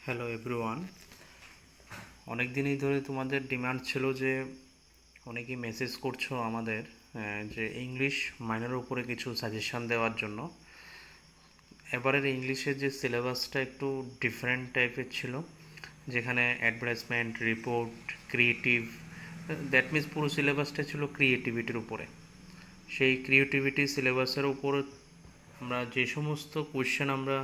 Hello everyone. অনেক দিনই ধরে তোমাদের ডিমান্ড ছিল যে অনেকেই মেসেজ করছো আমাদের যে ইংলিশ মাইনরের উপরে কিছু সাজেশন দেওয়ার জন্য। এবারের ইংলিশের যে সিলেবাসটা একটু ডিফারেন্ট টাইপের ছিল, যেখানে advertisement, report, creative, that means পুরো সিলেবাসটা ছিল ক্রিয়েটিভিটির উপরে। সেই ক্রিয়েটিভিটি সিলেবাসের উপর আমরা যে সমস্ত কোয়েশ্চেন আমরা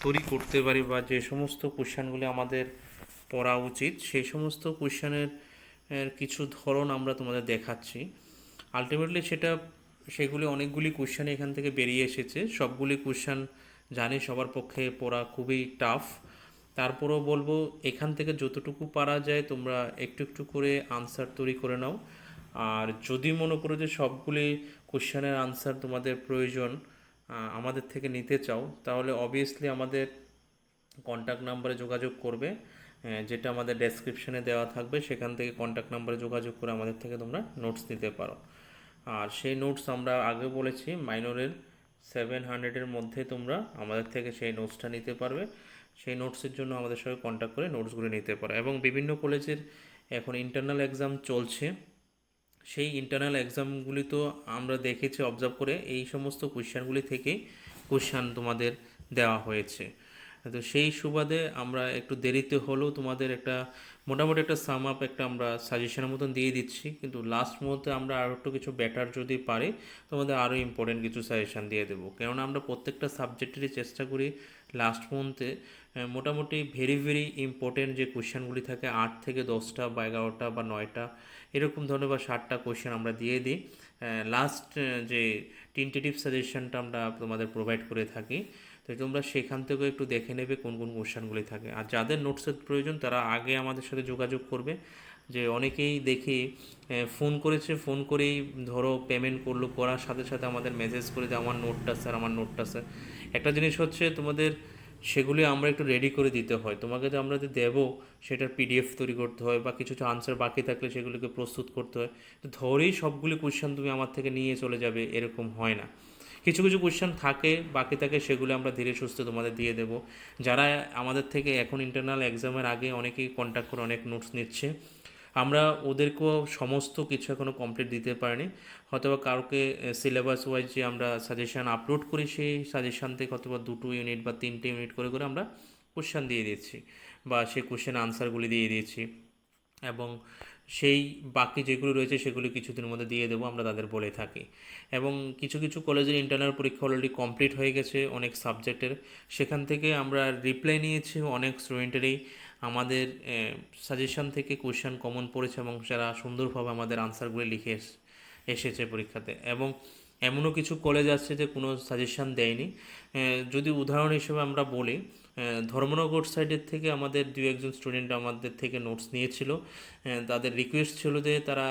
তৈরি করতে পারি বা যে সমস্ত কোশ্চেনগুলি আমাদের পড়া উচিত, সেই সমস্ত কোশ্চেনের কিছু ধরন আমরা তোমাদের দেখাচ্ছি। আলটিমেটলি সেগুলি অনেকগুলি কোশ্চেন এখান থেকে বেরিয়ে এসেছে। সবগুলি কোশ্চেন জানি সবার পক্ষে পড়া খুবই টাফ। তারপরেও বলবো, এখান থেকে যতটুকু পারা যায় তোমরা একটু একটু করে আনসার তৈরি করে নাও। আর যদি মনে করো যে সবগুলি কোশ্চেনের আনসার তোমাদের প্রয়োজন, আমাদের থেকে নিতে চাও, তাহলে অবভিয়াসলি আমাদের কন্ট্যাক্ট নাম্বারে যোগাযোগ করবে, যেটা আমাদের ডেসক্রিপশনে দেওয়া থাকবে। সেখান থেকে কন্ট্যাক্ট নাম্বারে যোগাযোগ করে আমাদের থেকে তোমরা নোটস নিতে পারো। আর সেই নোটস আমরা আগে বলেছি মাইনরের 700-এর মধ্যে তোমরা আমাদের থেকে সেই নোটসটা নিতে পারবে। সেই নোটসের জন্য আমাদের সঙ্গে কন্ট্যাক্ট করে নোটসগুলো নিতে পারো। এবং বিভিন্ন কলেজের এখন ইন্টারনাল এক্সাম চলছে, সেই ইন্টারনাল এক্সামগুলি তো আমরা দেখেছি অবজার্ভ করে, এই সমস্ত কোশ্চেনগুলি থেকেই কোশ্চেন তোমাদের দেওয়া হয়েছে। তো সেই সুবাদে আমরা একটু দেরিতে হলেও তোমাদের একটা মোটামুটি একটা সাম আপ একটা আমরা সাজেশনের মতন দিয়ে দিচ্ছি, কিন্তু লাস্ট মুহূর্তে আমরা আরও একটু কিছু বেটার যদি পারি তোমাদের আরও ইম্পর্টেন্ট কিছু সাজেশান দিয়ে দেবো। কেননা আমরা প্রত্যেকটা সাবজেক্টেরই চেষ্টা করি লাস্ট মুহূর্তে মোটামুটি ভেরি ভেরি ইম্পর্টেন্ট যে কোশ্চেনগুলি থাকে 8 থেকে 10টা বা 11টা বা 9টা এরকম ধরনের বা 60টা কোশ্চেন আমরা দিয়ে দিই। লাস্ট যে টেন্টেটিভ সাজেশনটা আমরা তোমাদের প্রোভাইড করে থাকি। তো তোমরা সেখান থেকেও একটু দেখে নেবে কোন কোন কোশ্চেনগুলি থাকে। আর যাদের নোটসের প্রয়োজন তারা আগে আমাদের সাথে যোগাযোগ করবে। যে অনেকেই দেখি ফোন করেছে, ফোন করেই ধরো পেমেন্ট করলো, করার সাথে সাথে আমাদের মেসেজ করে যে আমার নোটটা স্যার, আমার নোটটা স্যার। একটা জিনিস হচ্ছে তোমাদের সেগুলি আমরা একটু রেডি করে দিতে হয়। তোমাকে যে আমরা যে দেবো সেটার পিডিএফ তৈরি করতে হয় বা কিছু কিছু আনসার বাকি থাকলে সেগুলিকে প্রস্তুত করতে হয়। তো ধরেই সবগুলি কোশ্চেন তুমি আমার থেকে নিয়ে চলে যাবে এরকম হয় না। কিছু কিছু কোশ্চেন থাকে বাকি থাকে, সেগুলো আমরা ধীরে সুস্থে তোমাদের দিয়ে দেবো। যারা আমাদের থেকে এখন ইন্টারনাল এক্সামের আগে অনেকেই কন্ট্যাক্ট করে অনেক নোটস নিচ্ছে, আমরা ওদেরকেও সমস্ত কিছু এখনও কমপ্লিট দিতে পারিনি। হয়তো বা কাউকে সিলেবাস ওয়াইজ যে আমরা সাজেশান আপলোড করি, সেই সাজেশান থেকে হয়তো বা 2 ইউনিট বা 3টে ইউনিট করে করে আমরা কোশ্চেন দিয়ে দিচ্ছি বা সেই কোশ্চেন আনসারগুলি দিয়ে দিয়েছি। এবং সেই বাকি যেগুলো রয়েছে সেগুলি কিছুদিনের মধ্যে দিয়ে দেবো আমরা তাদের বলে থাকি। এবং কিছু কিছু কলেজের ইন্টারনাল পরীক্ষা অলরেডি কমপ্লিট হয়ে গেছে অনেক সাবজেক্টের, সেখান থেকে আমরা রিপ্লাই নিয়েছি অনেক স্টুডেন্টেরই আমাদের সাজেশন থেকে কোশ্চেন কমন পড়েছে এবং যারা সুন্দরভাবে আমাদের আনসারগুলি লিখে এসেছে পরীক্ষাতে। এবং এমনও কিছু কলেজ আছে যে কোনো সাজেশান দেয়নি। যদি উদাহরণ হিসেবে আমরা বলি, ধর্মনগর সাইডের থেকে আমাদের 2-1 স্টুডেন্ট আমাদের থেকে নোটস নিয়েছিল। তাদের রিকোয়েস্ট ছিল যে তারা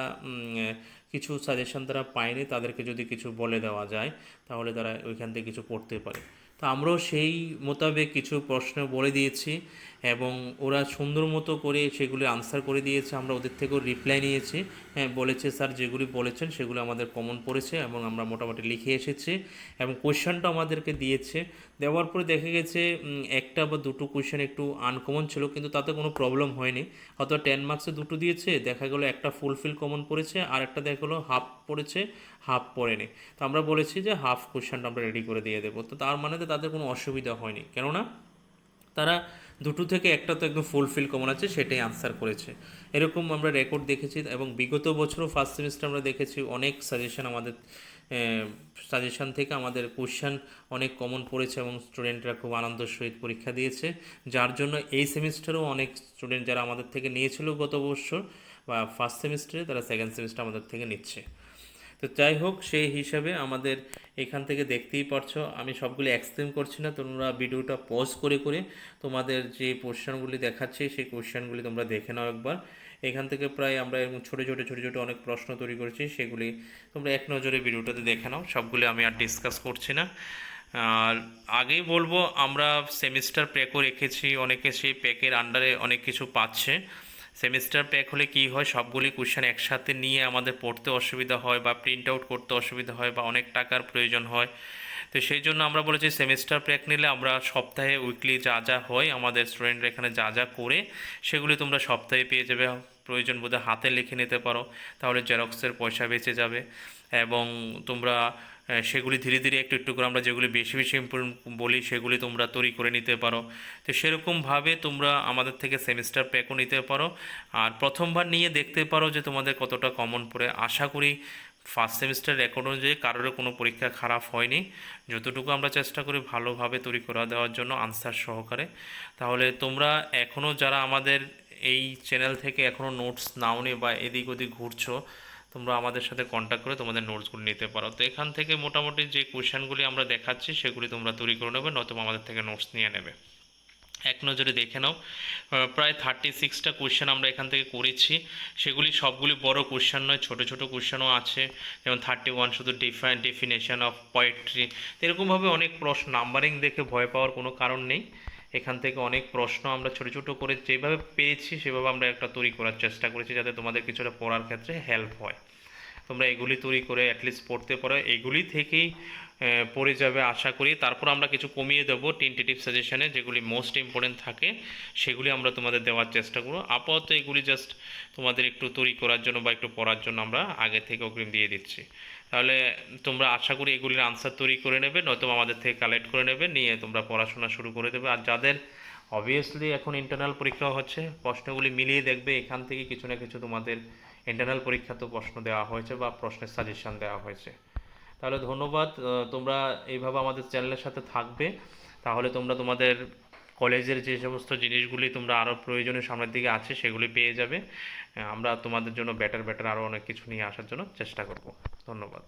কিছু সাজেশান তারা পায়নি, তাদেরকে যদি কিছু বলে দেওয়া যায় তাহলে তারা ওইখান থেকে কিছু পড়তে পারে। তো আমরাও সেই মোতাবেক কিছু প্রশ্ন বলে দিয়েছি এবং ওরা সুন্দর মতো করে সেগুলি আনসার করে দিয়েছে। আমরা ওদের থেকেও রিপ্লাই নিয়েছি। হ্যাঁ, বলেছে স্যার যেগুলি বলেছেন সেগুলো আমাদের কমন পড়েছে এবং আমরা মোটামুটি লিখে এসেছি। এবং কোয়েশ্চেনটা আমাদেরকে দিয়েছে, দেওয়ার পরে দেখে গেছে একটা বা দুটো কোয়েশ্চেন একটু আনকমন ছিল, কিন্তু তাতে কোনো প্রবলেম হয়নি। হয়তো 10 মার্কসে দুটো দিয়েছে, দেখা গেলো একটা ফুলফিল কমন পড়েছে আর একটা দেখা গেলো হাফ পড়েছে, হাফ পড়েনি। তো আমরা বলেছি যে হাফ কোয়েশ্চেনটা আমরা রেডি করে দিয়ে দেবো। তো তার মানে তো তাদের কোনো অসুবিধা হয়নি, কেননা তারা দুটো থেকে একটা তো একদম ফুলফিল কমন আছে, সেটাই আনসার করেছে। এরকম আমরা রেকর্ড দেখেছি। এবং বিগত বছরও ফার্স্ট সেমিস্টার আমরা দেখেছি অনেক সাজেশন আমাদের সাজেশন থেকে আমাদের কোশ্চেন অনেক কমন পড়েছে এবং স্টুডেন্টরা খুব আনন্দের সহিত পরীক্ষা দিয়েছে। যার জন্য এই সেমিস্টারেও অনেক স্টুডেন্ট যারা আমাদের থেকে নিয়েছিল গত বছর বা ফার্স্ট সেমিস্টারে, তারা সেকেন্ড সেমিস্টার আমাদের থেকে নিচ্ছে। তো যাই হোক, সেই হিসাবে আমাদের এখান থেকে দেখতেই পারছো আমি সবগুলি এক্সপ্লেন করছি না, তোমরা ভিডিওটা পজ করে করে তোমাদের যে কোশ্চেনগুলি দেখাচ্ছি সেই কোশ্চেনগুলি তোমরা দেখে নাও একবার। এখান থেকে প্রায় আমরা এরকম ছোটো ছোটো ছোটো ছোটো অনেক প্রশ্ন তৈরি করেছি, সেগুলি তোমরা এক নজরে ভিডিওটাতে দেখে নাও। সবগুলি আমি আর ডিসকাস করছি না। আর আগেই বলবো, আমরা সেমিস্টার প্যাকও রেখেছি, অনেকে সেই প্যাকের আন্ডারে অনেক কিছু পাচ্ছে। সেমিস্টার প্যাক হলে কি হয়, সবগুলি কোশ্চেন একসাথে নিয়ে আমাদের পড়তে অসুবিধা হয় বা প্রিন্ট আউট করতে অসুবিধা হয় বা অনেক টাকার প্রয়োজন হয়। তো সেই জন্য আমরা বলেছি সেমিস্টার প্যাক নিলে আমরা সপ্তাহে উইকলি যা যা হয় আমাদের স্টুডেন্টরা এখানে যা যা করে সেগুলি তোমরা সপ্তাহে পেয়ে যাবে। প্রয়োজন বোধে হাতে লিখে নিতে পারো, তাহলে জেরক্সের পয়সা বেঁচে যাবে। এবং তোমরা সেগুলি ধীরে ধীরে একটু একটু করে আমরা যেগুলি বেশি বেশি ইম্পর্টেন্ট বলি সেগুলি তোমরা তৈরি করে নিতে পারো। তো সেরকমভাবে তোমরা আমাদের থেকে সেমিস্টার প্যাকও নিতে পারো, আর প্রথমবার নিয়ে দেখতে পারো যে তোমাদের কতটা কমন পড়ে। আশা করি ফার্স্ট সেমিস্টার রেকর্ড অনুযায়ী কারোর কোনো পরীক্ষা খারাপ হয়নি। যতটুকু আমরা চেষ্টা করি ভালোভাবে তৈরি করে দেওয়ার জন্য আনসার সহকারে। তাহলে তোমরা এখনও যারা আমাদের এই চ্যানেল থেকে এখনও নোটস নাওনি বা এদিক ওদিক ঘুরছো, তোমরা আমাদের সাথে কন্ট্যাক্ট করে তোমাদের নোটসগুলো নিতে পারো। তো এখান থেকে মোটামুটি যে কোয়েশ্চেনগুলি আমরা দেখাচ্ছি সেগুলি তোমরা তৈরি করে নেবে, নয়তো আমাদের থেকে নোটস নিয়ে নেবে। এক নজরে দেখে নাও, প্রায় 36টা কোয়েশ্চেন আমরা এখান থেকে করেছি। সেগুলি সবগুলি বড় কোয়েশ্চেন নয়, ছোট ছোট কোয়েশ্চেনও আছে। যেমন 31 শুধু ডেফিনেশন অফ পোয়েট্রি। এরকমভাবে অনেক প্রশ্ন, নাম্বারিং দেখে ভয় পাওয়ার কোনো কারণ নেই। এখান থেকে অনেক প্রশ্ন আমরা ছোট ছোট করে যেভাবে পেয়েছি সেভাবে আমরা একটা তৈরি করার চেষ্টা করেছি, যাতে তোমাদের কিছুটা পড়ার ক্ষেত্রে হেল্প হয়। তোমরা এগুলি তৈরি করে অ্যাটলিস্ট পড়তে পারো, এগুলি থেকেই পড়ে যাবে আশা করি। তারপর আমরা কিছু কমিয়ে দেবো টেন্টেটিভ সাজেশনে, যেগুলি মোস্ট ইম্পর্টেন্ট থাকে সেগুলি আমরা তোমাদের দেওয়ার চেষ্টা করবো। আপাতত এগুলি জাস্ট তোমাদের একটু তৈরি করার জন্য বা একটু পড়ার জন্য আমরা আগে থেকে অগ্রিম দিয়ে দিচ্ছি। তাহলে তোমরা আশা করি এগুলির আনসার তৈরি করে নেবে, নয়তো আমাদের থেকে কালেক্ট করে নেবে, নিয়ে তোমরা পড়াশোনা শুরু করে দেবে। আর যাদের অবভিয়াসলি এখন ইন্টারনাল পরীক্ষা হচ্ছে, প্রশ্নগুলি মিলিয়ে দেখবে এখান থেকে কিছু না কিছু তোমাদের ইন্টারনাল পরীক্ষাতেও প্রশ্ন দেওয়া হয়েছে বা প্রশ্নের সাজেশন দেওয়া হয়েছে। তাহলে ধন্যবাদ, তোমরা এইভাবে আমাদের চ্যানেলের সাথে থাকবে, তাহলে তোমরা তোমাদের কলেজের যে সমস্ত জিনিসগুলি তোমরা আরও প্রয়োজনীয় সামনের দিকে আছে সেগুলি পেয়ে যাবে। আমরা তোমাদের জন্য বেটার আরও অনেক কিছু নিয়ে আসার জন্য চেষ্টা করব। ধন্যবাদ।